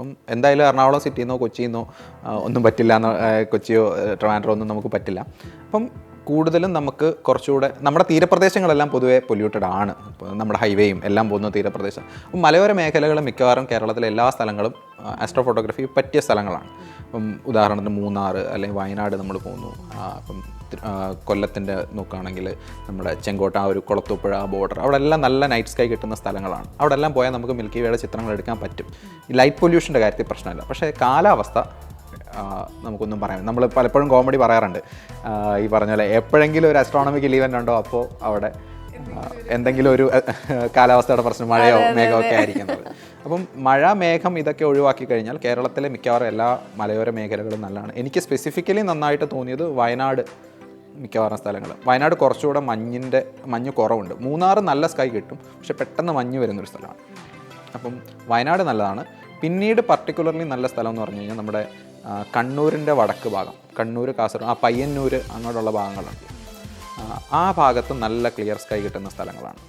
അപ്പം എന്തായാലും എറണാകുളം സിറ്റിയിൽ നിന്നോ കൊച്ചിയിൽ നിന്നോ ഒന്നും പറ്റില്ല, കൊച്ചിയോ ട്രിവാൻഡ്രോ ഒന്നും നമുക്ക് പറ്റില്ല. അപ്പം കൂടുതലും നമുക്ക് കുറച്ചുകൂടെ നമ്മുടെ തീരപ്രദേശങ്ങളെല്ലാം പൊതുവേ പൊല്യൂട്ടഡ് ആണ്. ഇപ്പോൾ നമ്മുടെ ഹൈവേയും എല്ലാം പോകുന്ന തീരപ്രദേശം. അപ്പം മലയോര മേഖലകൾ മിക്കവാറും കേരളത്തിലെ എല്ലാ സ്ഥലങ്ങളും ആസ്ട്രോ ഫോട്ടോഗ്രാഫി പറ്റിയ സ്ഥലങ്ങളാണ്. ഇപ്പം ഉദാഹരണത്തിന് മൂന്നാർ അല്ലെങ്കിൽ വയനാട് നമ്മൾ പോകുന്നു. അപ്പം കൊല്ലത്തിൻ്റെ നോക്കുകയാണെങ്കിൽ നമ്മുടെ ചെങ്കോട്ട, ഒരു കുളത്തൂപ്പുഴ ബോർഡർ, അവിടെ എല്ലാം നല്ല നൈറ്റ് സ്കൈ കിട്ടുന്ന സ്ഥലങ്ങളാണ്. അവിടെ എല്ലാം പോയാൽ നമുക്ക് മിൽക്കി വേയുടെ ചിത്രങ്ങൾ എടുക്കാൻ പറ്റും. ഈ ലൈറ്റ് പൊല്യൂഷൻ്റെ കാര്യത്തിൽ പ്രശ്നമില്ല. പക്ഷേ കാലാവസ്ഥ നമുക്കൊന്നും പറയാം. നമ്മൾ പലപ്പോഴും കോമഡി പറയാറുണ്ട്, ഈ പറഞ്ഞ പോലെ എപ്പോഴെങ്കിലും ഒരു ആസ്ട്രോണമിക്കൽ ഈവൻ്റ് ഉണ്ടോ അപ്പോൾ അവിടെ എന്തെങ്കിലും ഒരു കാലാവസ്ഥയുടെ പ്രശ്നം, മഴയോ മേഘമോ ഒക്കെ ആയിരിക്കുന്നത്. അപ്പം മഴ, മേഘം ഇതൊക്കെ ഒഴിവാക്കി കഴിഞ്ഞാൽ കേരളത്തിലെ മിക്കവാറും എല്ലാ മലയോര മേഖലകളും നല്ലതാണ്. എനിക്ക് സ്പെസിഫിക്കലി നന്നായിട്ട് തോന്നിയത് വയനാട്. മിക്കവാറും സ്ഥലങ്ങൾ വയനാട് കുറച്ചുകൂടെ മഞ്ഞ് കുറവുണ്ട്. മൂന്നാർ നല്ല സ്കൈ കിട്ടും, പക്ഷെ പെട്ടെന്ന് മഞ്ഞ് വരുന്നൊരു സ്ഥലമാണ്. അപ്പം വയനാട് നല്ലതാണ്. പിന്നീട് പർട്ടിക്കുലർലി നല്ല സ്ഥലം എന്ന് പറഞ്ഞു കഴിഞ്ഞാൽ നമ്മുടെ കണ്ണൂരിൻ്റെ വടക്ക് ഭാഗം, കണ്ണൂർ, കാസർഗോഡ്, പയ്യന്നൂർ അങ്ങോട്ടുള്ള ഭാഗങ്ങളുണ്ട്. ആ ഭാഗത്ത് നല്ല ക്ലിയർ സ്കൈ കിട്ടുന്ന സ്ഥലങ്ങളാണ്.